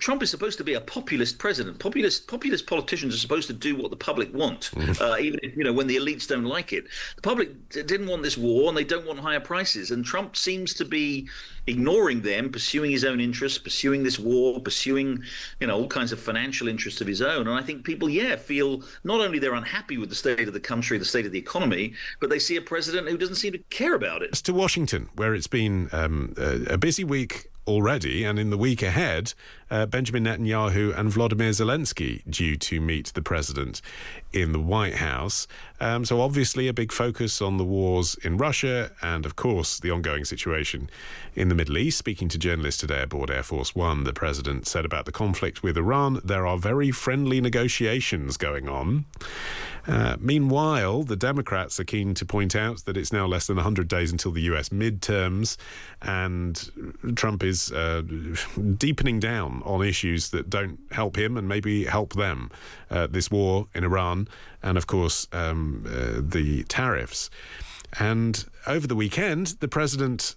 Trump is supposed to be a populist president. Populist politicians are supposed to do what the public want, even if, when the elites don't like it. The public didn't want this war, and they don't want higher prices. And Trump seems to be ignoring them, pursuing his own interests, pursuing this war, pursuing, all kinds of financial interests of his own. And I think people, feel not only they're unhappy with the state of the country, the state of the economy, but they see a president who doesn't seem to care about it. To Washington, where it's been a busy week already, and in the week ahead, Benjamin Netanyahu and Volodymyr Zelensky due to meet the president in the White House. So obviously a big focus on the wars in Russia and, of course, the ongoing situation in the Middle East. Speaking to journalists today aboard Air Force One, the president said about the conflict with Iran, there are very friendly negotiations going on. Meanwhile, the Democrats are keen to point out that it's now less than 100 days until the US midterms, and Trump is deepening down on issues that don't help him and maybe help them. This war in Iran and, of course, the tariffs. And over the weekend, the president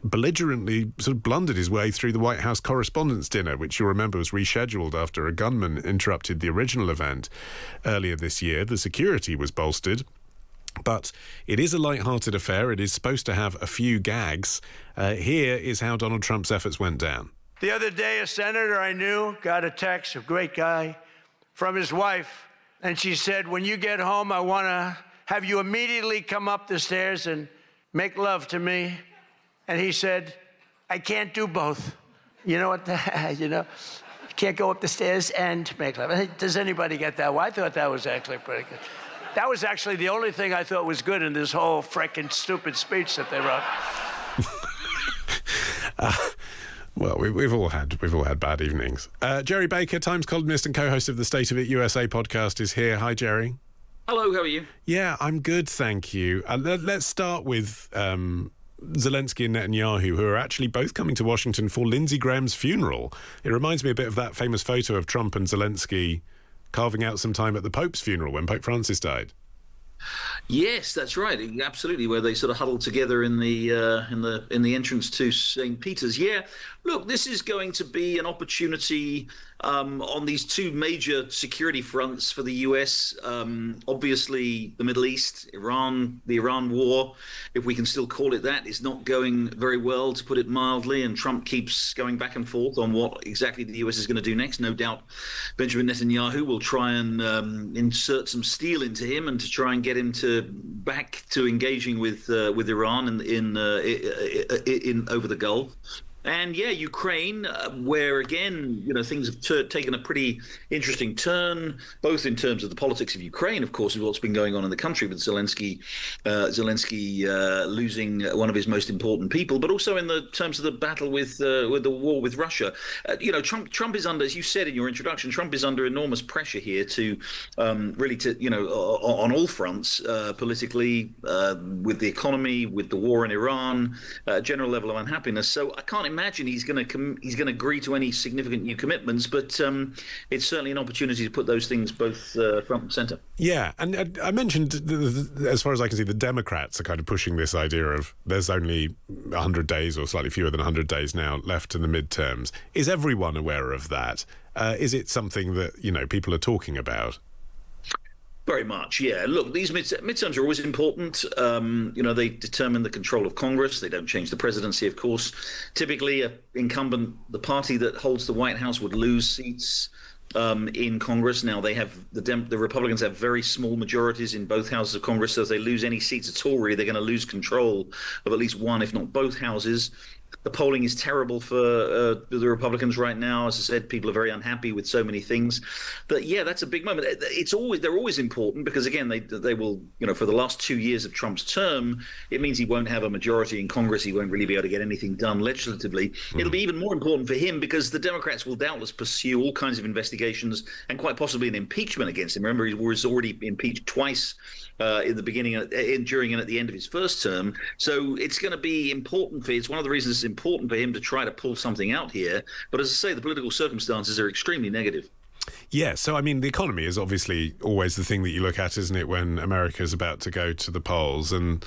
belligerently sort of blundered his way through the White House Correspondents' Dinner, which you'll remember was rescheduled after a gunman interrupted the original event earlier this year. The security was bolstered, but it is a light-hearted affair. It is supposed to have a few gags. Here is how Donald Trump's efforts went down. The other day, a senator I knew got a text, a great guy, from his wife, and she said, when you get home, I want to have you immediately come up the stairs and make love to me. And he said, I can't do both. You know what? You can't go up the stairs and make love. Does anybody get that? Well, I thought that was actually pretty good. That was actually the only thing I thought was good in this whole frickin' stupid speech that they wrote. Well, we've all had bad evenings. Gerry Baker, Times columnist and co-host of the State of It USA podcast, is here. Hi, Gerry. Hello, how are you? Yeah, I'm good, thank you. Let's start with Zelensky and Netanyahu, who are actually both coming to Washington for Lindsey Graham's funeral. It reminds me a bit of that famous photo of Trump and Zelensky carving out some time at the Pope's funeral when Pope Francis died. Yes, that's right. Absolutely, where they sort of huddled together in the entrance to St. Peter's. Yeah, look, this is going to be an opportunity on these two major security fronts for the US. Obviously, the Middle East, Iran, the Iran war, if we can still call it that, is not going very well, to put it mildly. And Trump keeps going back and forth on what exactly the US is going to do next. No doubt Benjamin Netanyahu will try and insert some steel into him and to try and get him to back to engaging with Iran in over the Gulf. And yeah, Ukraine, where again, things have taken a pretty interesting turn, both in terms of the politics of Ukraine, of course, with what's been going on in the country with Zelensky losing one of his most important people, but also in the terms of the battle with the war with Russia. Trump is under, as you said in your introduction, Trump is under enormous pressure here to really on all fronts, politically, with the economy, with the war in Iran, general level of unhappiness. So I can't imagine he's going to agree to any significant new commitments, but it's certainly an opportunity to put those things both front and center. Yeah, and I mentioned, as far as I can see, the Democrats are kind of pushing this idea of there's only 100 days or slightly fewer than 100 days now left to the midterms. Is everyone aware of that? Is it something that, people are talking about? Very much, yeah. Look, these midterms are always important. They determine the control of Congress. They don't change the presidency, of course. Typically, the party that holds the White House would lose seats in Congress. Now, they have the Republicans have very small majorities in both houses of Congress, so if they lose any seats at all, really, they're going to lose control of at least one, if not both houses. The polling is terrible for the Republicans right now. As I said, people are very unhappy with so many things. But yeah, that's a big moment. They're always important because, again, they will, for the last 2 years of Trump's term, it means he won't have a majority in Congress. He won't really be able to get anything done legislatively. It'll be even more important for him because the Democrats will doubtless pursue all kinds of investigations and quite possibly an impeachment against him. Remember, he was already impeached twice in the beginning, during and at the end of his first term. So it's going to be important it's one of the reasons it's important for him to try to pull something out here. But as I say, the political circumstances are extremely negative. Yeah, so I mean, the economy is obviously always the thing that you look at, isn't it, when America's about to go to the polls? And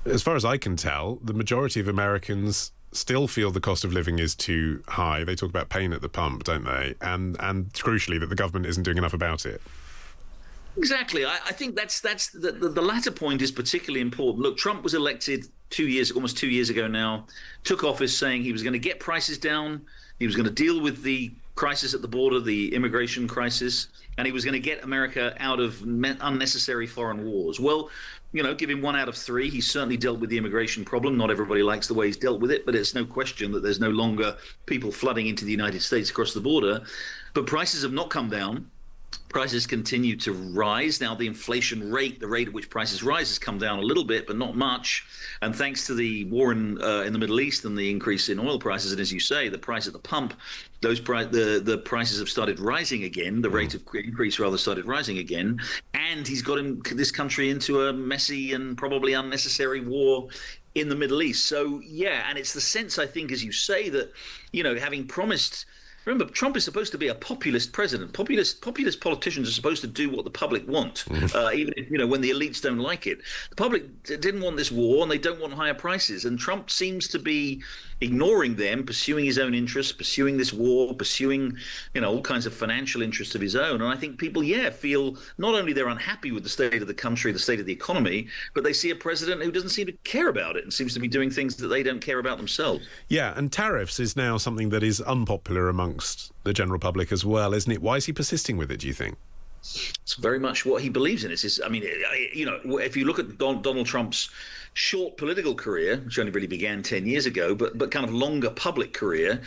as far as I can tell, the majority of Americans still feel the cost of living is too high. They talk about pain at the pump, don't they? And crucially, that the government isn't doing enough about it. Exactly. I think that's the latter point is particularly important. Look, Trump was elected almost 2 years ago now, took office saying he was going to get prices down, he was going to deal with the crisis at the border, the immigration crisis, and he was going to get America out of unnecessary foreign wars. Well, give him 1 out of 3. He's certainly dealt with the immigration problem. Not everybody likes the way he's dealt with it, but it's no question that there's no longer people flooding into the United States across the border. But prices have not come down. Prices continue to rise. Now, the inflation rate, the rate at which prices rise, has come down a little bit, but not much. And thanks to the war in the Middle East and the increase in oil prices, and as you say, the price at the pump, the prices have started rising again. The rate of increase rather started rising again. And he's got this country into a messy and probably unnecessary war in the Middle East. So, yeah, and it's the sense, I think, as you say, that, having promised. Remember, Trump is supposed to be a populist president. Populist politicians are supposed to do what the public want, even if, when the elites don't like it. The public didn't want this war, and they don't want higher prices. And Trump seems to be ignoring them, pursuing his own interests, pursuing this war, pursuing, all kinds of financial interests of his own. And I think people, feel not only they're unhappy with the state of the country, the state of the economy, but they see a president who doesn't seem to care about it and seems to be doing things that they don't care about themselves. Yeah, and tariffs is now something that is unpopular amongst the general public as well, isn't it? Why is he persisting with it, do you think? It's very much what he believes in. If you look at Donald Trump's short political career, which only really began 10 years ago, but kind of longer public career,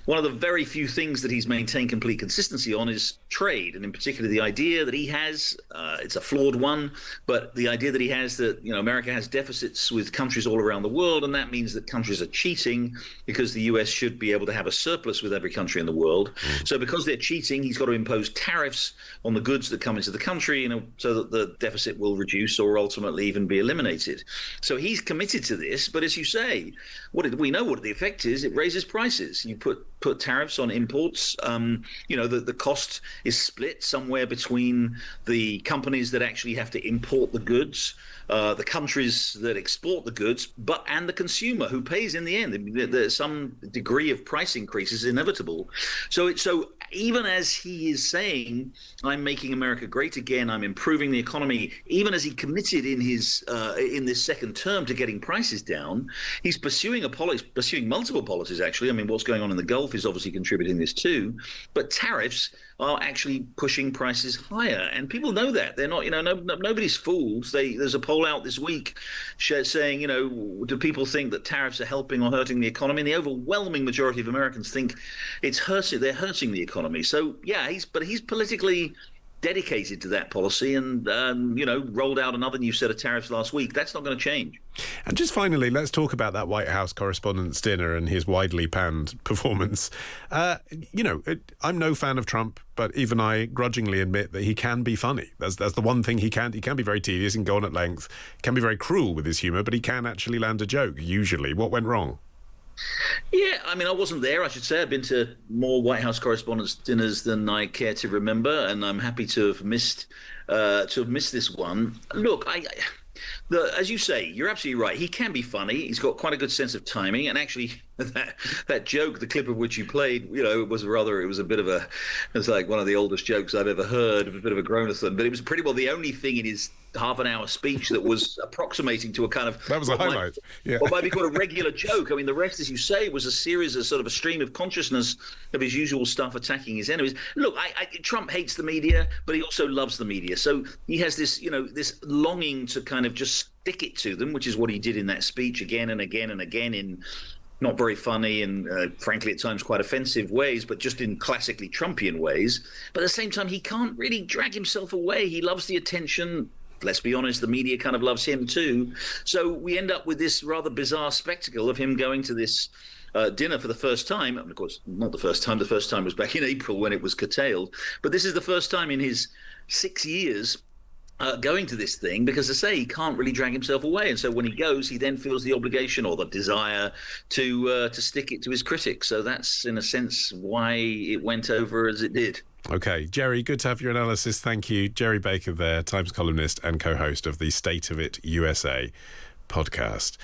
one of the very few things that he's maintained complete consistency on is trade, and in particular the idea that he has, it's a flawed one, but the idea that he has that America has deficits with countries all around the world, and that means that countries are cheating because the US should be able to have a surplus with every country in the world. So because they're cheating, he's got to impose tariffs on the goods that come into the country, so that the deficit will reduce or ultimately even be eliminated. So he's committed to this, but as you say, we know what the effect is. It raises prices. You put tariffs on imports. The cost is split somewhere between the companies that actually have to import the goods, the countries that export the goods, and the consumer who pays in the end. There's some degree of price increase is inevitable. So even as he is saying, I'm making America great again, I'm improving the economy, even as he committed in his in this second term to getting prices down, he's pursuing multiple policies, actually. What's going on in the Gulf is obviously contributing this too, but tariffs are actually pushing prices higher, and people know that. They're not, nobody's fooled. There's a poll out this week saying, do people think that tariffs are helping or hurting the economy? And the overwhelming majority of Americans think they're hurting the economy. So yeah, he's politically dedicated to that policy, and rolled out another new set of tariffs last week. That's not going to change. And just finally, let's talk about that White House Correspondents' Dinner and his widely panned performance. I'm no fan of Trump, but even I grudgingly admit that he can be funny. That's the one thing he can. He can be very tedious and go on at length, can be very cruel with his humour, but he can actually land a joke, usually. What went wrong? Yeah, I wasn't there, I should say. I've been to more White House Correspondents' dinners than I care to remember, and I'm happy to have missed this one. Look, as you say, you're absolutely right. He can be funny. He's got quite a good sense of timing, and actually, that joke, the clip of which you played, it was like one of the oldest jokes I've ever heard, a bit of a groan-a-thon, but it was pretty well the only thing in his half-an-hour speech that was approximating to a kind of... That was a highlight. What might be called a regular joke. The rest, as you say, was a series of sort of a stream of consciousness of his usual stuff attacking his enemies. Look, Trump hates the media, but he also loves the media. So he has this, this longing to kind of just stick it to them, which is what he did in that speech again and again and again in not very funny and frankly at times quite offensive ways, but just in classically Trumpian ways. But at the same time, he can't really drag himself away. He loves the attention. Let's be honest, the media kind of loves him too. So we end up with this rather bizarre spectacle of him going to this dinner for the first time. Of course, not the first time. The first time was back in April when it was curtailed. But this is the first time in his 6 years going to this thing, because, as I say, he can't really drag himself away. And so when he goes, he then feels the obligation or the desire to stick it to his critics. So that's, in a sense, why it went over as it did. OK, Gerry, good to have your analysis. Thank you. Gerry Baker there, Times columnist and co-host of the State of It USA podcast.